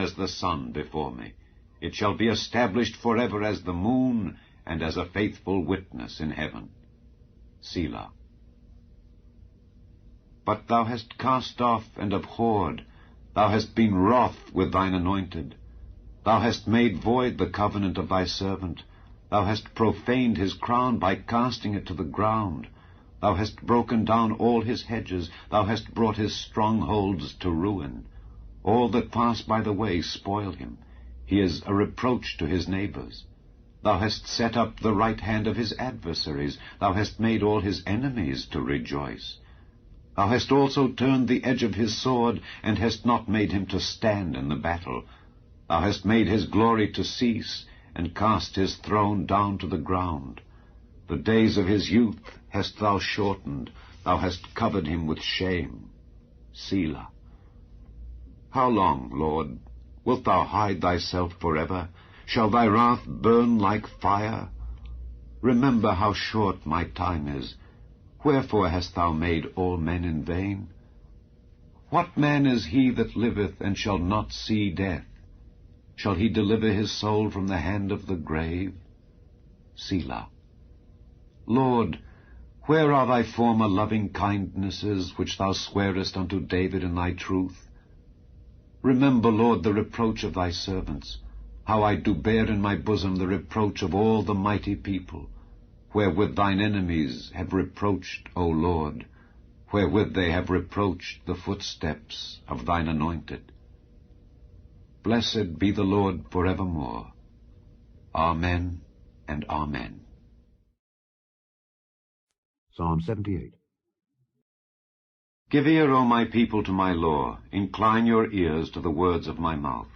as the sun before me. It shall be established forever as the moon, and as a faithful witness in heaven. Selah. But thou hast cast off and abhorred, thou hast been wroth with thine anointed. Thou hast made void the covenant of thy servant. Thou hast profaned his crown by casting it to the ground. Thou hast broken down all his hedges. Thou hast brought his strongholds to ruin. All that pass by the way spoil him. He is a reproach to his neighbors. Thou hast set up the right hand of his adversaries. Thou hast made all his enemies to rejoice. Thou hast also turned the edge of his sword, and hast not made him to stand in the battle. Thou hast made his glory to cease, and cast his throne down to the ground. The days of his youth hast thou shortened. Thou hast covered him with shame. Selah. How long, Lord, wilt thou hide thyself forever? Shall thy wrath burn like fire? Remember how short my time is. Wherefore hast thou made all men in vain? What man is he that liveth and shall not see death? Shall he deliver his soul from the hand of the grave? Selah. Lord, where are thy former loving kindnesses, which thou swearest unto David in thy truth? Remember, Lord, the reproach of thy servants, how I do bear in my bosom the reproach of all the mighty people, wherewith thine enemies have reproached, O Lord, wherewith they have reproached the footsteps of thine anointed. Blessed be the Lord forevermore. Amen and Amen. Psalm 78. Give ear, O my people, to my law. Incline your ears to the words of my mouth.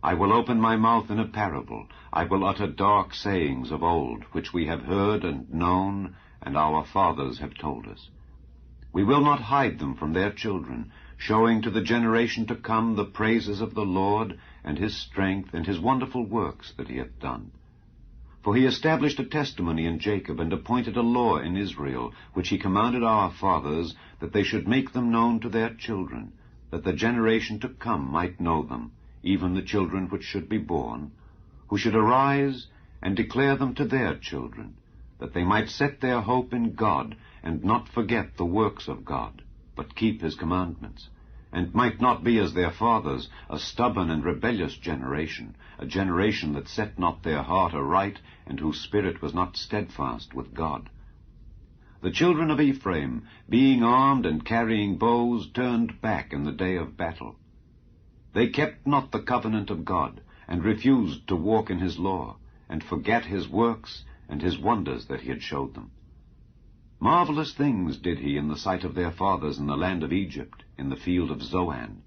I will open my mouth in a parable. I will utter dark sayings of old, which we have heard and known, and our fathers have told us. We will not hide them from their children, showing to the generation to come the praises of the Lord, and his strength, and his wonderful works that he hath done. For he established a testimony in Jacob, and appointed a law in Israel, which he commanded our fathers, that they should make them known to their children, that the generation to come might know them, even the children which should be born, who should arise and declare them to their children, that they might set their hope in God, and not forget the works of God, but keep his commandments, and might not be as their fathers, a stubborn and rebellious generation, a generation that set not their heart aright, and whose spirit was not steadfast with God. The children of Ephraim, being armed and carrying bows, turned back in the day of battle. They kept not the covenant of God, and refused to walk in his law, and forgat his works and his wonders that he had showed them. Marvelous things did he in the sight of their fathers in the land of Egypt, in the field of Zoan.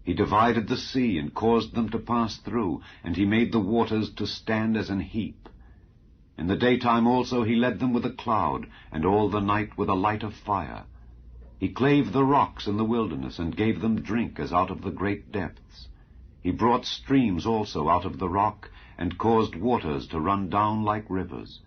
He divided the sea, and caused them to pass through, and he made the waters to stand as an heap. In the daytime also he led them with a cloud, and all the night with a light of fire. He clave the rocks in the wilderness, and gave them drink as out of the great depths. He brought streams also out of the rock, and caused waters to run down like rivers.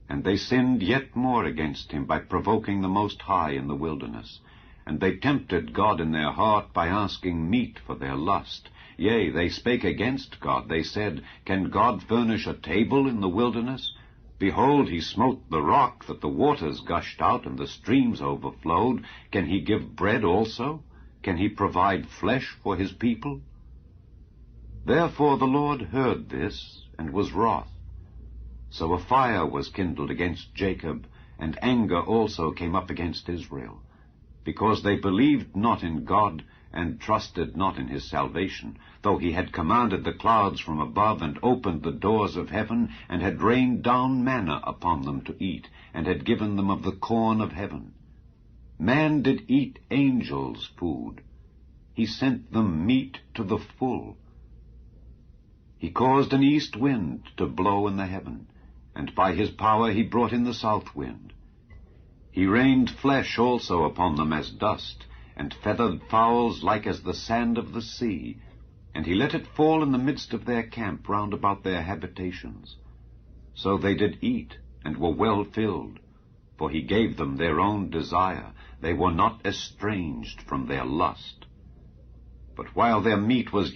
And they sinned yet more against him by provoking the Most High in the wilderness. And they tempted God in their heart by asking meat for their lust. Yea, they spake against God. They said, Can God furnish a table in the wilderness? Behold, he smote the rock, that the waters gushed out, and the streams overflowed. Can he give bread also? Can he provide flesh for his people? Therefore the Lord heard this, and was wroth. So a fire was kindled against Jacob, and anger also came up against Israel, because they believed not in God, and trusted not in his salvation, though he had commanded the clouds from above, and opened the doors of heaven, and had rained down manna upon them to eat, and had given them of the corn of heaven. Man did eat angels' food. He sent them meat to the full. He caused an east wind to blow in the heaven, and by his power he brought in the south wind. He rained flesh also upon them as dust, and feathered fowls like as the sand of the sea, and he let it fall in the midst of their camp round about their habitations. So they did eat, and were well filled, for he gave them their own desire. They were not estranged from their lust. But while their meat was yet